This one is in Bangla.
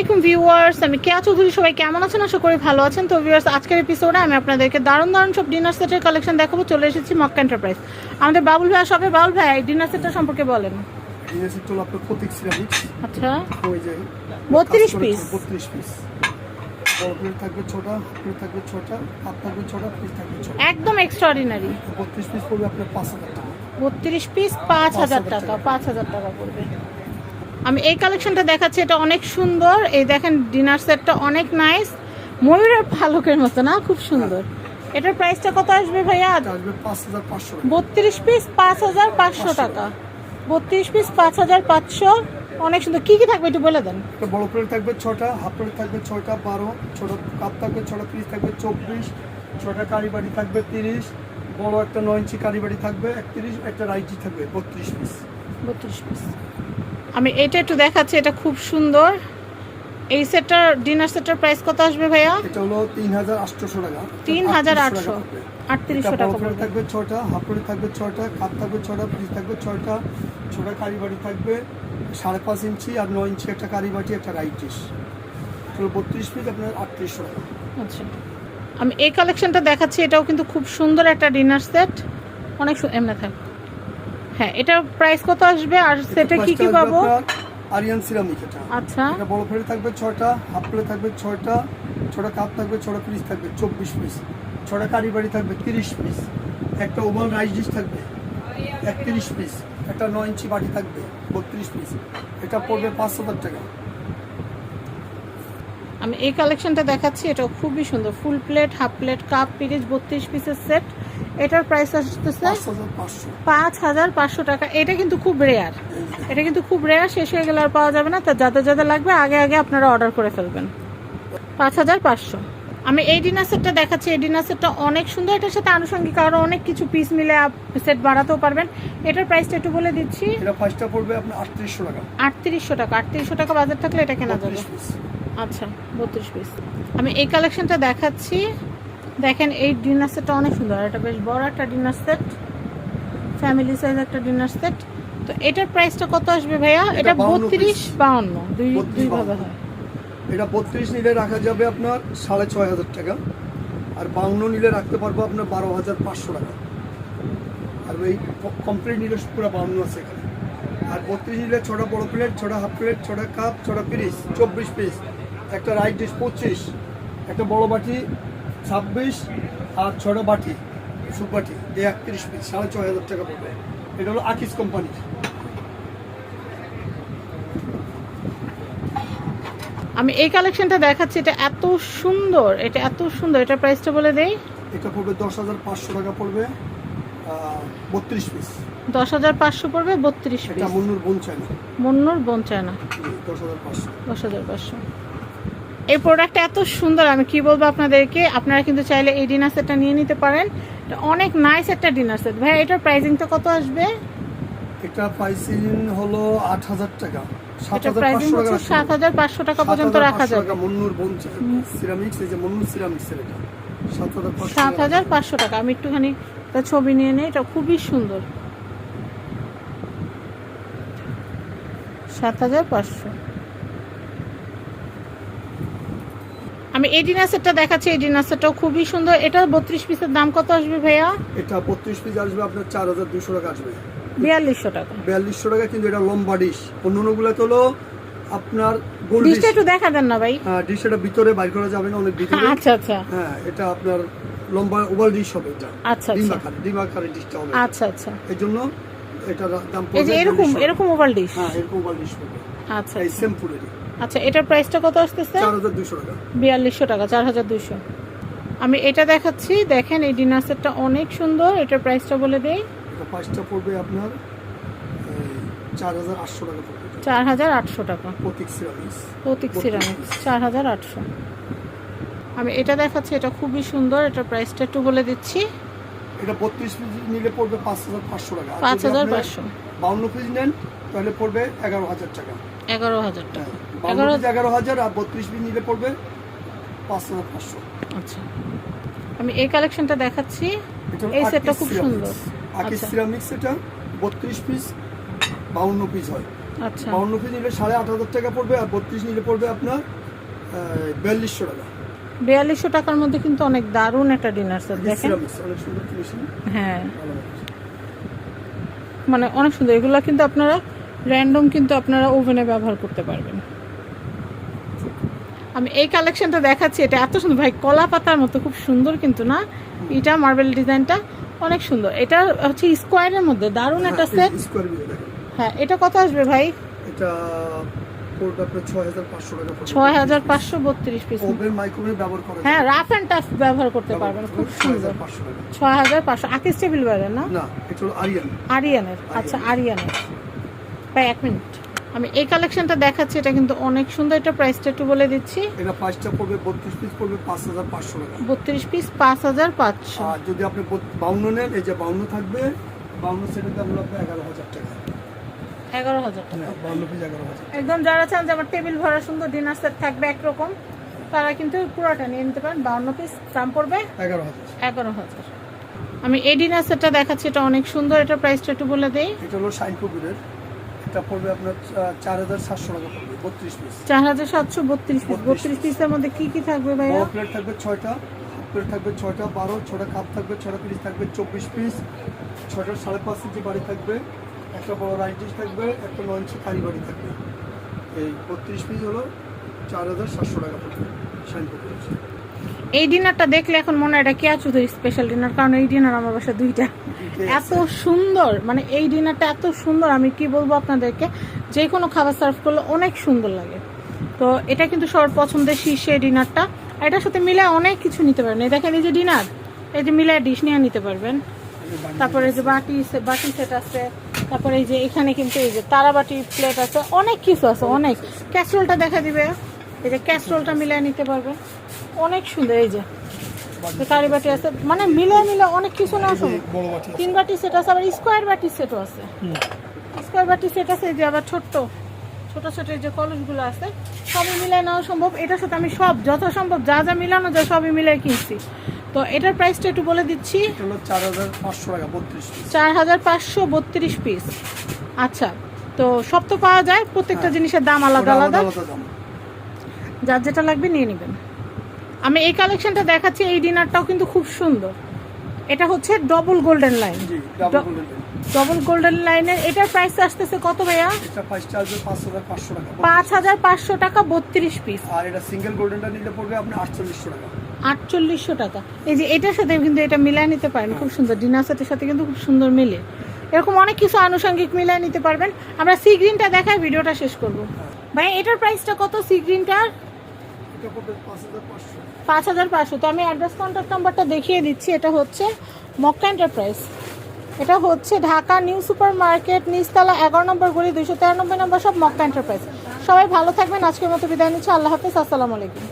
আলাইকুম ভিউয়ার্স, আমি কেয়া চৌধুরী। সবাই কেমন আছেন? আশা করি ভালো আছেন। তো ভিউয়ার্স, আজকের এপিসোডে আমি আপনাদেরকে দারুণ দারুণ সব ডিনার সেটের কালেকশন দেখাবো। চলে এসেছি মক্কা এন্টারপ্রাইজ। আমাদের বাবুল ভাই সবে। বাবুল ভাই, ডিনার সেটটা সম্পর্কে বলেন। ডিনার সেট হলো আপনার প্রতীক সিরামিক্স। আচ্ছা, ওই যে 32 পিস। 32 পিস। বড় প্লেট থাকবে 6টা, প্লেট থাকবে 6টা, কাপ থাকবে 6টা, পিস থাকবে 6টা। একদম এক্সট্রাঅর্ডিনারি। 32 পিস পড়বে আপনার 5000 টাকা। 32 পিস 5000 টাকা। 5000 টাকা পড়বে। আমি এই কালেকশনটা দেখাচ্ছি, এটা অনেক সুন্দর। এই দেখেন, ডিনার সেটটা অনেক নাইস, ময়ূরের পালকের মতো না, খুব সুন্দর। এটার প্রাইসটা কত আসবে ভাইয়া? আসবে 5500 টাকা। 32 পিস 5500 টাকা। 32 পিস 5500। অনেক সুন্দর। কি কি থাকবে একটু বলে দেন। একটা বড় প্লেট থাকবে 6টা, হাফ প্লেট থাকবে 6টা 12, ছোট কাপ থাকবে 6টা, পিস থাকবে 24, 6টা কারি বাটি থাকবে 30, বড় একটা 9 ইঞ্চি কারি বাটি থাকবে 31, একটা রাইটি থাকবে 32 পিস। 32 পিস। আমি এটা একটু দেখাচ্ছি, এটা খুব সুন্দর। এই সেটটার ডিনার সেটটার প্রাইস কত আসবে ভাইয়া? এটা হলো 3800 টাকা। 3800। 3800 টাকা বড় প্লেট পড়বে। থাকবে 6টা, হাফ প্লেট থাকবে 6টা, কাপ থাকবে 6টা, পিস থাকবে 6টা, ছোটা কারি বাটি থাকবে 5.5 ইঞ্চি আর 9 ইঞ্চি একটা কারি বাটি, একটা রাইট ডিশ। 32 পিস আপনার 3800 টাকা। আচ্ছা, আমি এই কালেকশনটা দেখাচ্ছি, এটাও কিন্তু খুব সুন্দর একটা ডিনার সেট। অনেক এমনি থাক। হ্যাঁ, এটার প্রাইস কত আসবে আর সেটে কি কি পাবো? আরিয়ান সিরামিক এটা। আচ্ছা, এটা বড় প্লেট থাকবে 6টা, হাফ প্লেট থাকবে 6টা, ছোটা কাপ থাকবে 6টা, পিস থাকবে 24 পিস, 6টা কারি বাটি থাকবে 30 পিস, একটা ওভাল রাইস ডিশ থাকবে 31 পিস, একটা 9 ইঞ্চি বাটি থাকবে 32 পিস। এটা পড়বে 5000 টাকা। আমি এই কালেকশনটা দেখাচ্ছি, এটাও খুবই সুন্দর। Full plate, half plate, cup, পিরিচ 32 পিসের সেট। এটার প্রাইস আসতেছে 5500 টাকা। এটা কিন্তু খুব রেয়ার, এটা কিন্তু খুব রেয়ার, শেষ হয়ে গেলে আর পাওয়া যাবে না। তো যাদের যাদের লাগবে আগে আগে আপনারা অর্ডার করে ফেলবেন। 5500। আমি এই ডিনার সেটটা দেখাচ্ছি, এই ডিনার সেটটা অনেক সুন্দর। এটার সাথে আনুষঙ্গিক আরও অনেক কিছু পিস মিলে সেট বাড়াতেও পারবেন। এটার প্রাইসটা একটু বলে দিচ্ছি। এটা ফার্স্টটা পড়বে আপনার 3800 টাকা। 3800 টাকা। 3800 টাকা বাজার থাকলে এটা কেনা যাবে। আচ্ছা, 32 পিস। আমি এই কালেকশনটা দেখাচ্ছি, দেখেন এই ডিনার সেটটা অনেক সুন্দর। এটা বেশ বড় একটা ডিনার সেট, ফ্যামিলি সাইজ একটা ডিনার সেট। তো এটার প্রাইসটা কত আসবে ভাইয়া? এটা 32 52 দুই ভাবে হয়। এটা 32 নিলে রাখা যাবে আপনার 6500 টাকা, আর 52 নিলে রাখতে পারবো আপনার 12500 টাকা। আর এই কমপ্লিট নিলে পুরো 52 আছে এখানে। আর 32 নিলে 6টা বড় প্লেট, 6টা হাফ প্লেট, 6টা কাপ, 6টা পিরিচ 24 পিস, একটা রাইট ডিশ 25, একটা বড় বাটি 26, আর 6টা বাটি সুপ বাটি 31 পিস, 6500 টাকা পড়বে। এটা হলো আকিস কোম্পানির। আমি এই কালেকশনটা দেখাচ্ছি, এটা এত সুন্দর, এটা এত সুন্দর। এটার প্রাইসটা বলে দেই। এটা পড়বে 10500 টাকা পড়বে, 32 পিস। 10500 পড়বে 32 এটা piece. মুন্নুর bone china. মুন্নুর bone china. 10500। 10500। এই প্রোডাক্টটা এত সুন্দর, আমি কি বলবো আপনাদেরকে। আপনারা কিন্তু চাইলে এই ডিনার সেটটা নিয়ে নিতে পারেন। এটা অনেক নাইস একটা ডিনার সেট। ভাই, এটার প্রাইসিংটা কত আসবে? এটা প্রাইসিং হলো 8000 টাকা। এটা প্রাইসিং হচ্ছে 7500 টাকা পর্যন্ত রাখা যাবে। মুন্নুর বোন সিরামিক্স, এই যে মুন্নুর সিরামিক্স এর এটা 7500 টাকা। আমি একটুখানি একটা ছবি নিয়ে নিই, এটা খুবই সুন্দর। 7500। আমি এই ডিনার সেটটা দেখাচ্ছি, এই ডিনার সেটটাও খুবই সুন্দর। এটা 32 পিসের দাম কত আসবে ভাইয়া? এটা 32 পিস আসবে আপনার 4200 টাকা আসবে। 4200 টাকা। 4200 টাকা, কিন্তু এটা লম্বা ডিশ। অন্যগুলোতে হলো আপনার গোল ডিশ। ডিশটা একটু দেখা দেন না ভাই। হ্যাঁ, ডিশ এটা ভিতরে বাইর করা যাবে না, অনেক ভিতরে। আচ্ছা আচ্ছা। হ্যাঁ, এটা আপনার লম্বা ওভাল ডিশ হবে এটা। আচ্ছা আচ্ছা। ডিম আকারের ডিশটা হবে। আচ্ছা আচ্ছা। এই জন্য এটার দাম এই যে পড়বে এরকম 4200। এরকম ওভাল ডিশ। হ্যাঁ, এরকম ওভাল ডিশ হবে। আচ্ছা এই সিম্পলেরই। আচ্ছা, এটার প্রাইসটা কত আসতেছে? 4200 টাকা। 4200 টাকা। 4200। আমি এটা দেখাচ্ছি, দেখেন এই ডিনার সেটটা অনেক সুন্দর। এটার প্রাইসটা বলে দেই। এটা প্রাইসটা পড়বে আপনার 4800 টাকা পড়বে। 4800 টাকা। প্রতীক সিরামিক্স। প্রতীক সিরামিক্স 4800। আমি এটা দেখাচ্ছি, এটা খুবই সুন্দর। এটার প্রাইসটা একটু বলে দিচ্ছি। এটা 32 পিস নিলে পড়বে 5500 টাকা। 5500। 52 পিস নেন তাহলে পড়বে 11000 টাকা। 11000 টাকা। 11000, আর 32 পিস নিলে পড়বে 5500। আচ্ছা, আমি এই কালেকশনটা দেখাচ্ছি। এই সেটটা খুব সুন্দর। আকিস আচ্ছা, সিরামিক্স, এটা 32 পিস 52 পিস হয়। আচ্ছা 52 পিস নিলে 8,500 টাকা পড়বে, আর 32 নিলে পড়বে আপনার 4200 টাকা। 4200 টাকার মধ্যে কিন্তু অনেক দারুণ একটা ডিনার সেট দেখেন। অনেক সুন্দর ফিনিশিং। হ্যাঁ মানে অনেক সুন্দর। এগুলো কিন্তু আপনারা র্যান্ডম কিন্তু আপনারা ওভেনে ব্যবহার করতে পারবেন। আমি এই কালেকশনটা দেখাচ্ছি, এটা এত সুন্দর ভাই, কলা পাতার মতো খুব সুন্দর কিন্তু না, এটা মার্বেল ডিজাইনটা অনেক সুন্দর। এটা হচ্ছে স্কোয়ারের মধ্যে দারুণ একটা সেট। হ্যাঁ এটা কত আসবে ভাই? এটা পড়বে আপনার 6500 টাকা পড়বে। 6532 পিস। ওভেন মাইক্রোওয়েভ ব্যবহার করা, হ্যাঁ রাফ এন্ড টাফ ব্যবহার করতে পারবেন, খুব সুন্দর। 6500 আকিস টেবিল বাইরের না? না এটা হলো আরিয়ানের। আচ্ছা আরিয়ানের ভাই, এক মিনিট আমি এই কালেকশনটা দেখাচ্ছি, এটা কিন্তু অনেক সুন্দর। এটা প্রাইসটা একটু বলে দিচ্ছি। এটা প্রাইসটা পড়বে 32 পিস পড়বে 5500 টাকা। 32 পিস 5500। আর যদি আপনি 52 নেন, এই যে 52 থাকবে, 52 সেটের দাম হলো আপনার 11000 টাকা। 11000 টাকা 52 পিস 11000। একদম যারা চান যে আমার টেবিল ভরা সুন্দর ডিনার সেট থাকবে একরকম, তারা কিন্তু পুরোটা নিয়ে নিতে পারেন। 52 পিস দাম পড়বে 11000। আমি এই ডিনার সেটটা দেখাচ্ছি, এটা অনেক সুন্দর। এটা প্রাইসটা একটু বলে দেই। এটা হলো শাইনপুকুরের, এটা পড়বে আপনার 4700 টাকা পড়বে 32 পিস। 4732 পিস। 32 পিসের মধ্যে কি কি থাকবে ভাইয়া? বড় প্লেট থাকবে 6টা, হাফ প্লেট থাকবে 6টা, 12 6টা কাপ থাকবে, 6টা পিস থাকবে 24 পিস, 6টার 5.5 ইঞ্চি বাড়ি থাকবে, একটা বড় রাইস ডিশ থাকবে, একটা 9 ইঞ্চি কারি বাড়ি থাকবে। এই 32 পিস হলো 4700 টাকা পড়বে শাইনপুকুরের। এই ডিনারটা দেখলে এখন মনে হয় এটা কেয়া চৌধুরী স্পেশাল ডিনার, কারণ এই ডিনার আমার বাসা দুইটা। এত সুন্দর, মানে এই ডিনারটা এত সুন্দর, আমি কি বলবো আপনাদেরকে, যে কোনো খাবার সার্ভ করলে অনেক সুন্দর লাগে। তো এটা কিন্তু সবার পছন্দের শীর্ষে ডিনারটা। এটার সাথে মিলে অনেক কিছু নিতে পারবেন। এই দেখেন এই যে ডিনার, এই যে মিলে ডিশ নিয়ে নিতে পারবেন। তারপরে এই যে বাটি সেট আছে, তারপরে এই যে এখানে কিন্তু এই যে তারাবাটি প্লেট আছে, অনেক কিছু আছে, অনেক। ক্যাসরোলটা দেখা দিবে, এই যে ক্যাসরোলটা মিলে নিতে পারবেন, অনেক সুন্দর। এই যে কারি বাটি আছে, মানে মিলে অনেক কিছু নেওয়া সম্ভব। 3 বাটি সেট আছে, আবার স্কোয়ার বাটি সেটও আছে। স্কোয়ার বাটি সেট আছে, এই যে আবার ছোট ছোট এই যে কলসগুলো আছে, সবই মিলে নেওয়া সম্ভব। এটার সাথে আমি সব যত সম্ভব যা যা মিলানো যায় সবই মিলে কিনছি। তো এটার প্রাইসটা একটু বলে দিচ্ছি। এটা হলো 4500 টাকা 32 পিস। 4532 পিস। আচ্ছা, তো সব তো পাওয়া যায়, প্রত্যেকটা জিনিসের দাম আলাদা আলাদা, যার যেটা লাগবে নিয়ে নেবেন। আমি এই কালেকশনটা দেখাচ্ছি, এই ডিনারটাও কিন্তু খুব সুন্দর। এটা হচ্ছে double golden line, double golden লাইনের। এটার প্রাইস আসতেছে কত ভাইয়া? এটা প্রাইসটা আসবে 5500 টাকা। 5500 টাকা 32 পিস। আর এটা সিঙ্গেল গোল্ডেনটা নিলে পড়বে আপনি 4800 টাকা। 4800 টাকা। এই যে এটার সাথে কিন্তু এটা মিলাই নিতে পারেন, খুব সুন্দর। ডিনার সেটের সাথে কিন্তু খুব সুন্দর মিলে, এরকম অনেক কিছু আনুষঙ্গিক মিলাই নিতে পারবেন। আমরা সি গ্রিনটা দেখাই, ভিডিওটা শেষ করব। ভাই এটার প্রাইসটা কত সি গ্রিনটার? এটা পড়বে 5500। 5500। তো আমি অ্যাড্রেস কন্ট্যাক্ট নাম্বারটা দেখিয়ে দিচ্ছি। এটা হচ্ছে মক্কা এন্টারপ্রাইজ, এটা হচ্ছে ঢাকা নিউ সুপার মার্কেট, নিচতলা 11 নম্বর গলি, 293 নম্বর সব মক্কা এন্টারপ্রাইজ। সবাই ভালো থাকবেন, আজকের মতো বিদায় নিচ্ছি। আল্লাহ হাফেজ, আসসালামু আলাইকুম।